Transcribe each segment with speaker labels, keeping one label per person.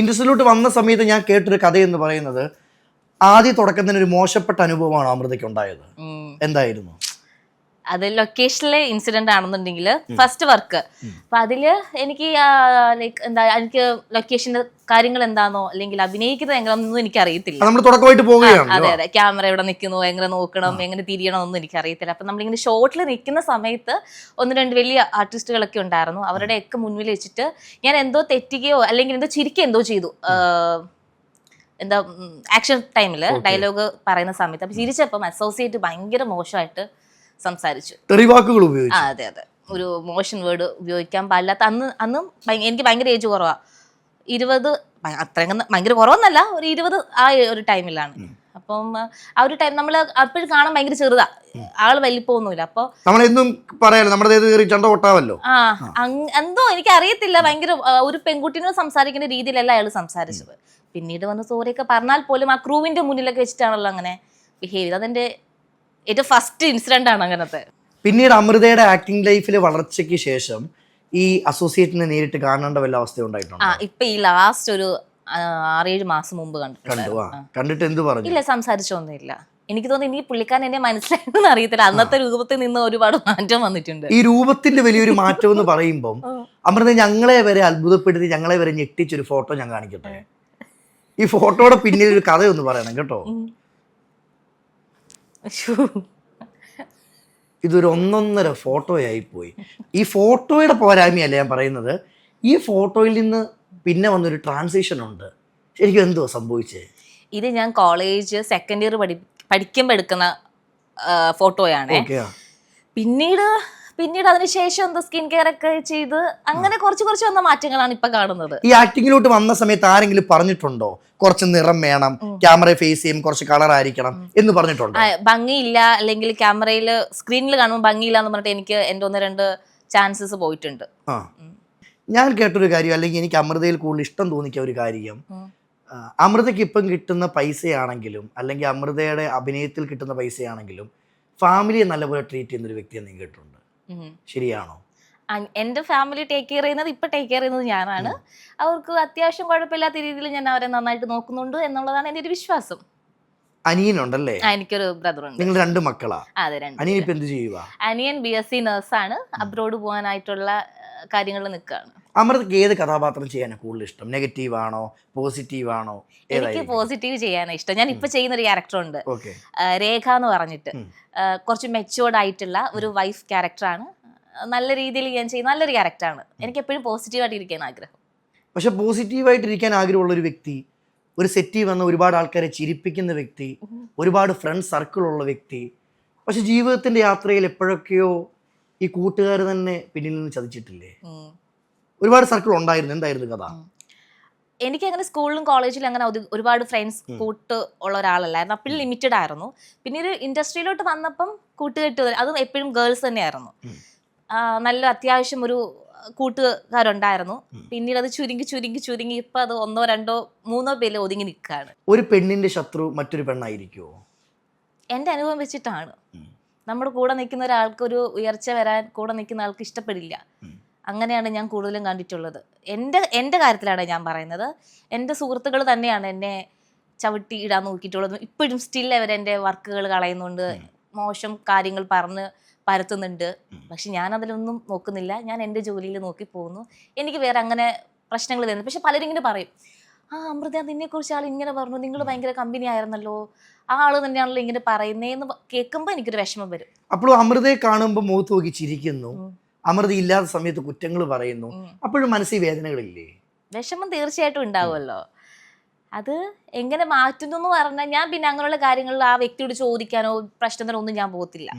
Speaker 1: ഇൻഡസ്ട്രിയിലോട്ട് വന്ന സമയത്ത് ഞാൻ കേട്ടൊരു കഥയെന്ന് പറയുന്നത് ആദ്യ തുടക്കത്തിന് ഒരു മോശപ്പെട്ട അനുഭവമാണ് അമൃതയ്ക്ക് ഉണ്ടായത്. എന്തായിരുന്നു
Speaker 2: അത്? ലൊക്കേഷനിലെ ഇൻസിഡന്റ് ആണെന്നുണ്ടെങ്കിൽ ഫസ്റ്റ് വർക്ക്, അപ്പൊ അതില് എനിക്ക് ലൈക്ക് എന്താ, എനിക്ക് ലൊക്കേഷന്റെ കാര്യങ്ങൾ എന്താണോ അല്ലെങ്കിൽ അഭിനയിക്കുന്നത് എങ്ങനെയൊന്നും എനിക്ക് അറിയത്തില്ല.
Speaker 1: നമ്മൾ തുടക്കമായിട്ട് പോവുകയാണ്.
Speaker 2: അതെ അതെ, ക്യാമറ എവിടെ നിൽക്കുന്നു, എങ്ങനെ നോക്കണം, എങ്ങനെ തിരിയണം ഒന്നും എനിക്ക് അറിയത്തില്ല. അപ്പൊ നമ്മളിങ്ങനെ ഷോട്ടിൽ നിൽക്കുന്ന സമയത്ത് 1-2 വലിയ ആർട്ടിസ്റ്റുകളൊക്കെ ഉണ്ടായിരുന്നു. അവരുടെ ഒക്കെ മുന്നിൽ വെച്ചിട്ട് ഞാൻ എന്തോ തെറ്റുകയോ അല്ലെങ്കിൽ എന്തോ ചിരിക്കുകയോ എന്തോ ചെയ്തു. എന്താ ആക്ഷൻ ടൈമില് ഡയലോഗ് പറയുന്ന സമയത്ത് അപ്പൊ ചിരിച്ചപ്പം അസോസിയേറ്റ് ഭയങ്കര മോശമായിട്ട് സംസാരിച്ചു.
Speaker 1: തെറിവാക്കുകൾ ഉപയോഗിച്ചു.
Speaker 2: അതെ അതെ, ഒരു മോശൻ വേർഡ് ഉപയോഗിക്കാൻ പാടില്ലാത്ത. അന്നും എനിക്ക് ഭയങ്കര ഏജ് കുറവാ, 20, അത്രയും ഭയങ്കര കുറവൊന്നല്ല, ഒരു 20 ആ ഒരു ടൈമിലാണ്. അപ്പം ആ ഒരു ടൈം നമ്മൾ അപ്പോഴും കാണാൻ ഭയങ്കര ചെറുതാ, ആള് വലിപ്പമൊന്നുമില്ല. അപ്പൊ
Speaker 1: നമ്മളെന്നും പറയാലോ നമ്മുടെ ചണ്ട ഒട്ടാവല്ലോ.
Speaker 2: എന്തോ എനിക്ക് അറിയത്തില്ല, ഭയങ്കര ഒരു പെൺകുട്ടിനോട് സംസാരിക്കുന്ന രീതിയിലല്ല അയാൾ സംസാരിച്ചത്. പിന്നീട് വന്ന് സോറിയൊക്കെ പറഞ്ഞാൽ പോലും ആ ക്രൂവിന്റെ മുന്നിലൊക്കെ വെച്ചിട്ടാണല്ലോ അങ്ങനെ ബിഹേവ് ചെയ്തത്. അതെന്റെ ഏറ്റവും ഫസ്റ്റ് ഇൻസിഡന്റ് ആണ് അങ്ങനത്തെ.
Speaker 1: പിന്നീട് അമൃതയുടെ ആക്ടിംഗ് ലൈഫിലെ വളർച്ചയ്ക്ക് ശേഷം ഈ അസോസിയേറ്റിനെ നേരിട്ട് കാണേണ്ട വല്ല അവസ്ഥ ഉണ്ടായിട്ടുണ്ടോ?
Speaker 2: ഇപ്പൊ ഈ ലാസ്റ്റ് ഒരു 6-7 മാസം മുമ്പ്
Speaker 1: കണ്ടിട്ട് എന്ത് പറഞ്ഞു?
Speaker 2: ഇല്ല, സംസാരിച്ചൊന്നുമില്ല. എനിക്ക് തോന്നുന്നു ഇനി പുള്ളിക്കാരൻ എന്നെ മനസ്സിലായെന്ന് അറിയത്തില്ല. അന്നത്തെ രൂപത്തിൽ നിന്ന് ഒരുപാട് മാറ്റം വന്നിട്ടുണ്ട്.
Speaker 1: ഈ രൂപത്തിന്റെ വലിയൊരു മാറ്റം എന്ന് പറയുമ്പോൾ അമൃത ഞങ്ങളെ വരെ അത്ഭുതപ്പെടുത്തി, ഞങ്ങളെ വരെ ഞെട്ടിച്ചൊരു ഫോട്ടോ ഞാൻ കാണിക്കട്ടെ. ഈ ഫോട്ടോയുടെ പിന്നിൽ ഒരു കഥയൊന്ന് പറയണം കേട്ടോ. ഇതൊരു 1.5 ഫോട്ടോയായി പോയി. ഈ ഫോട്ടോയുടെ പോരായ്മയല്ല ഞാൻ പറയുന്നത്, ഈ ഫോട്ടോയിൽ നിന്ന് പിന്നെ വന്നൊരു ട്രാൻസിഷൻ ഉണ്ട്. ശരിക്കും എന്തോ സംഭവിച്ചേ?
Speaker 2: ഇത് ഞാൻ കോളേജ് സെക്കൻഡ് ഇയർ പഠിക്കുമ്പോൾ എടുക്കുന്ന ഫോട്ടോയാണ്. പിന്നീട് അതിനുശേഷം എന്തോ സ്കിൻ കെയർ ഒക്കെ ചെയ്ത് അങ്ങനെ കുറച്ച് വന്ന മാറ്റങ്ങളാണ് ഇപ്പൊ കാണുന്നത്.
Speaker 1: ഈ ആക്ടിങ്ങിലോട്ട് വന്ന സമയത്ത് ആരെങ്കിലും പറഞ്ഞിട്ടുണ്ടോ കുറച്ച് നിറം വേണം, ക്യാമറ ഫേസ് ചെയ്യും, കുറച്ച് കളർ ആയിരിക്കണം എന്ന് പറഞ്ഞിട്ടുണ്ടോ?
Speaker 2: ഭംഗിയില്ല അല്ലെങ്കിൽ ക്യാമറയിൽ സ്ക്രീനിൽ കാണുമ്പോൾ ഭംഗിയില്ല എന്ന് പറഞ്ഞിട്ട് എനിക്ക് എൻ്റെ 1-2 ചാൻസസ് പോയിട്ടുണ്ട്.
Speaker 1: ഞാൻ കേട്ടൊരു കാര്യം, അല്ലെങ്കിൽ എനിക്ക് അമൃതയിൽ കൂടുതൽ ഇഷ്ടം തോന്നിയ ഒരു കാര്യം, അമൃതയ്ക്ക് ഇപ്പം കിട്ടുന്ന പൈസയാണെങ്കിലും അല്ലെങ്കിൽ അമൃതയുടെ അഭിനയത്തിൽ കിട്ടുന്ന പൈസയാണെങ്കിലും ഫാമിലിയെ നല്ലപോലെ ട്രീറ്റ് ചെയ്യുന്ന ഒരു വ്യക്തിയെ നിങ്ങൾ കേട്ടിട്ടുണ്ട്. ശരിയാണോ?
Speaker 2: എന്റെ ഫാമിലി ടേക്ക് കെയർ ചെയ്യുന്നത് ഞാനാണ്. അവർക്ക് അത്യാവശ്യം കുഴപ്പമില്ലാത്ത രീതിയിൽ ഞാൻ അവരെ നന്നായിട്ട് നോക്കുന്നുണ്ട് എന്നുള്ളതാണ് എൻ്റെ ഒരു വിശ്വാസം.
Speaker 1: അനിയനുണ്ടല്ലേ?
Speaker 2: എനിക്കൊരു ബ്രദറുണ്ട്.
Speaker 1: നിങ്ങൾ 2 മക്കളാ?
Speaker 2: അതെ, 2.
Speaker 1: അനിയൻ ഇപ്പൊ എന്ത് ചെയ്യുക?
Speaker 2: അനിയൻ BSc നഴ്സാണ്, അബ്രോഡ് പോകാനായിട്ടുള്ള കാര്യങ്ങളിൽ നിൽക്കുകയാണ്.
Speaker 1: അമൃതയ്ക്ക് ഏത് കഥാപാത്രം ചെയ്യാനാണ് കൂടുതൽ ഇഷ്ടം? നെഗറ്റീവ് ആണോ, പോസിറ്റീവ് ആണോ?
Speaker 2: എനിക്ക് പോസിറ്റീവ് ചെയ്യാനാണ് ഇഷ്ടം. ഞാൻ ഇപ്പൊ ചെയ്യുന്ന ഒരു ക്യാരക്ടർ ഉണ്ട്, രേഖ എന്ന് പറഞ്ഞിട്ട്. കുറച്ച് മെച്ചുവേർഡ് ആയിട്ടുള്ള ഒരു വൈഫ് ക്യാരക്ടറാണ്. നല്ല രീതിയിൽ ഞാൻ ചെയ്യുന്ന നല്ലൊരു ക്യാരക്ടറാണ്. എനിക്ക് എപ്പോഴും പോസിറ്റീവായിട്ട് ഇരിക്കാൻ ആഗ്രഹം.
Speaker 1: പക്ഷെ പോസിറ്റീവായിട്ട് ഇരിക്കാൻ ആഗ്രഹമുള്ള ഒരു വ്യക്തി, ഒരു സെറ്റിൽ വന്ന ഒരുപാട് ആൾക്കാരെ ചിരിപ്പിക്കുന്ന വ്യക്തി, ഒരുപാട് ഫ്രണ്ട് സർക്കിൾ ഉള്ള വ്യക്തി, പക്ഷെ ജീവിതത്തിന്റെ യാത്രയിൽ എപ്പോഴൊക്കെയോ ഈ കൂട്ടുകാർ തന്നെ പിന്നിൽ നിന്ന് ചതിച്ചിട്ടില്ലേ? ഒരുപാട് സർക്കിൾ ഉണ്ടായിരുന്നു. എന്തായിരുന്നു കഥ?
Speaker 2: എനിക്ക് അങ്ങനെ സ്കൂളിലും കോളേജിലും അങ്ങനെ ഒരുപാട് ഫ്രണ്ട്സ് കൂട്ട് ഉള്ള ഒരാളല്ലായിരുന്നു. അപ്പോഴും ലിമിറ്റഡ് ആയിരുന്നു. പിന്നീട് ഇൻഡസ്ട്രിയിലോട്ട് വന്നപ്പം കൂട്ടുകെട്ട്, അതും എപ്പോഴും ഗേൾസ് തന്നെയായിരുന്നു. നല്ല അത്യാവശ്യം ഒരു കൂട്ടുകാരുണ്ടായിരുന്നു. പിന്നീട് അത് ചുരുങ്ങി ഇപ്പൊ അത് 1, 2, 3 പേര് ഒതുങ്ങി നിൽക്കുകയാണ്.
Speaker 1: ഒരു പെണ്ണിന്റെ ശത്രു മറ്റൊരു പെണ്ണായിരിക്കുമോ?
Speaker 2: എൻ്റെ അനുഭവം വെച്ചിട്ടാണ്. നമ്മുടെ കൂടെ നിൽക്കുന്ന ഒരാൾക്ക് ഒരു ഉയർച്ച വരാൻ കൂടെ നിൽക്കുന്ന ആൾക്ക് ഇഷ്ടപ്പെടില്ല. അങ്ങനെയാണ് ഞാൻ കൂടുതലും കണ്ടിട്ടുള്ളത്. എൻ്റെ കാര്യത്തിലാണ് ഞാൻ പറയുന്നത്. എൻ്റെ സുഹൃത്തുക്കൾ തന്നെയാണ് എന്നെ ചവിട്ടി ഇടാൻ നോക്കിയിട്ടുള്ളത്. ഇപ്പോഴും സ്റ്റിൽ അവരെൻ്റെ വർക്കുകൾ കളയുന്നുണ്ട്, മോശം കാര്യങ്ങൾ പറഞ്ഞ് പരത്തുന്നുണ്ട്. പക്ഷെ ഞാൻ അതിലൊന്നും നോക്കുന്നില്ല. ഞാൻ എൻ്റെ ജോലിയിൽ നോക്കി പോകുന്നു. എനിക്ക് വേറെ അങ്ങനെ പ്രശ്നങ്ങൾ വരുന്നു. പക്ഷെ പലരും ഇങ്ങനെ പറയും, അമൃത നിന്നെക്കുറിച്ച് ആൾ ഇങ്ങനെ പറഞ്ഞു, നിങ്ങൾ ഭയങ്കര കമ്പനി ആയിരുന്നല്ലോ, ആ ആള് തന്നെയാണല്ലോ ഇങ്ങനെ പറയുന്നതെന്ന് കേൾക്കുമ്പോൾ എനിക്കൊരു വിഷമം വരും.
Speaker 1: അപ്പോഴും അമൃതയെ കാണുമ്പോൾ മുഖത്ത് നോക്കി ചിരിക്കുന്നു, അമൃത ഇല്ലാത്ത സമയത്ത് കുറ്റങ്ങൾ പറയുന്നു, അപ്പോഴും മനസ്സിൽ വേദനകളില്ലേ?
Speaker 2: വിഷമം തീർച്ചയായിട്ടും ഉണ്ടാവുമല്ലോ. അത് എങ്ങനെ മാറ്റുന്നു എന്ന് പറഞ്ഞാൽ ഞാൻ പിന്നെ അങ്ങനെയുള്ള കാര്യങ്ങളിൽ ആ വ്യക്തിയോട് ചോദിക്കാനോ പ്രശ്നത്തിനോ ഒന്നും ഞാൻ പോകത്തില്ല.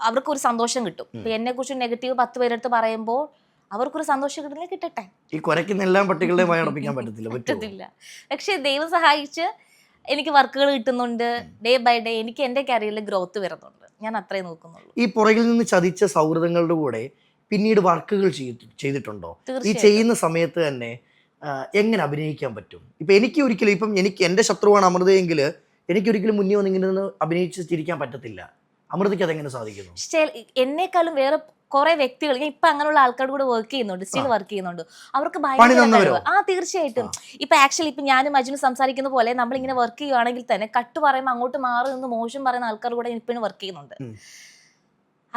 Speaker 2: അവർക്കൊരു സന്തോഷം കിട്ടും. ഇപ്പൊ എന്നെ കുറിച്ച് നെഗറ്റീവ് 10 പേരെടുത്ത് പറയുമ്പോൾ അവർക്കൊരു സന്തോഷം കിട്ടുന്നെങ്കിൽ കിട്ടട്ടെ.
Speaker 1: ഈ കുരയ്ക്കുന്ന എല്ലാ പട്ടികളെയും വായടപ്പിക്കാൻ പറ്റത്തില്ല.
Speaker 2: പക്ഷെ ദൈവം സഹായിച്ച് എനിക്ക് വർക്കുകൾ കിട്ടുന്നുണ്ട്. ഡേ ബൈ ഡേ എനിക്ക് എൻ്റെ കരിയറിൽ ഗ്രോത്ത് വരുന്നുണ്ട്. ഞാൻ അത്രേ നോക്കുന്നുള്ളൂ.
Speaker 1: ഈ പുറകിൽ നിന്ന് ചതിച്ച സൗഹൃദങ്ങളുടെ കൂടെ പിന്നീട് വർക്കുകൾ ചെയ്തിട്ടുണ്ടോ? ഈ ചെയ്യുന്ന സമയത്ത് തന്നെ എങ്ങനെ അഭിനയിക്കാൻ പറ്റും? ഇപ്പൊ എനിക്ക് ഒരിക്കലും എനിക്ക് എൻ്റെ ശത്രുവാണ് അമൃതയെങ്കിൽ എനിക്കൊരിക്കലും മുന്നേ വന്നിങ്ങനെ അഭിനയിച്ച് ചിരിക്കാൻ പറ്റത്തില്ല. അമൃതയ്ക്ക് അതെങ്ങനെ സാധിക്കുന്നു?
Speaker 2: എന്നേക്കാളും വേറെ കുറെ വ്യക്തികൾ ഞാൻ ഇപ്പൊ അങ്ങനെയുള്ള ആൾക്കാരുടെ കൂടെ വർക്ക് ചെയ്യുന്നുണ്ട്, സ്റ്റിൽ വർക്ക് ചെയ്യുന്നുണ്ട്. അവർക്ക്
Speaker 1: പണി
Speaker 2: ഭയങ്കര
Speaker 1: തന്നവരോ?
Speaker 2: കഴിവ്. തീർച്ചയായിട്ടും. ഇപ്പൊ ആക്ച്വലി ഇപ്പൊ ഞാനും അജിനും സംസാരിക്കുന്ന പോലെ നമ്മളിങ്ങനെ വർക്ക് ചെയ്യുവാണെങ്കിൽ തന്നെ കട്ട് പറയുമ്പോൾ അങ്ങോട്ട് മാറി നിന്ന് മോശം പറയുന്ന ആൾക്കാർ കൂടെ ഇപ്പോഴും വർക്ക് ചെയ്യുന്നുണ്ട്.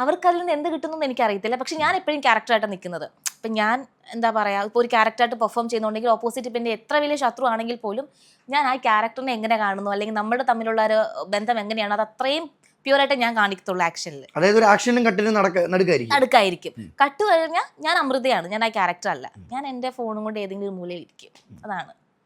Speaker 2: അവർക്ക് അതിൽ നിന്ന് എന്ത് കിട്ടുന്നു എനിക്കറിയത്തില്ല. പക്ഷെ ഞാൻ എപ്പോഴും ക്യാരക്ടറായിട്ട് നിൽക്കുന്നത്. ഇപ്പം ഞാൻ എന്താ പറയുക, ഇപ്പോൾ ഒരു ക്യാരക്ടറായിട്ട് പെർഫോം ചെയ്യുന്നുണ്ടെങ്കിൽ ഓപ്പോസിറ്റ് ഇപ്പം എൻ്റെ എത്ര വലിയ ശത്രു ആണെങ്കിൽ പോലും ഞാൻ ആ ക്യാരക്ടറിനെ എങ്ങനെ കാണുന്നു, അല്ലെങ്കിൽ നമ്മുടെ തമ്മിലുള്ള ഒരു ബന്ധം എങ്ങനെയാണ്, അത് അത്രയും പ്യൂറായിട്ട് ഞാൻ കാണിക്കത്തുള്ളൂ ആക്ഷനിൽ.
Speaker 1: അതായത് ഒരു ആക്ഷനും കട്ടിനും
Speaker 2: നടുക്കായിരിക്കും. കട്ട് കഴിഞ്ഞാൽ ഞാൻ അമൃതയാണ്, ഞാൻ ആ ക്യാരക്ടർ അല്ല. ഞാൻ എൻ്റെ ഫോണും കൊണ്ട് ഏതെങ്കിലും മൂലയിൽ ഇരിക്കും. അതാണ്.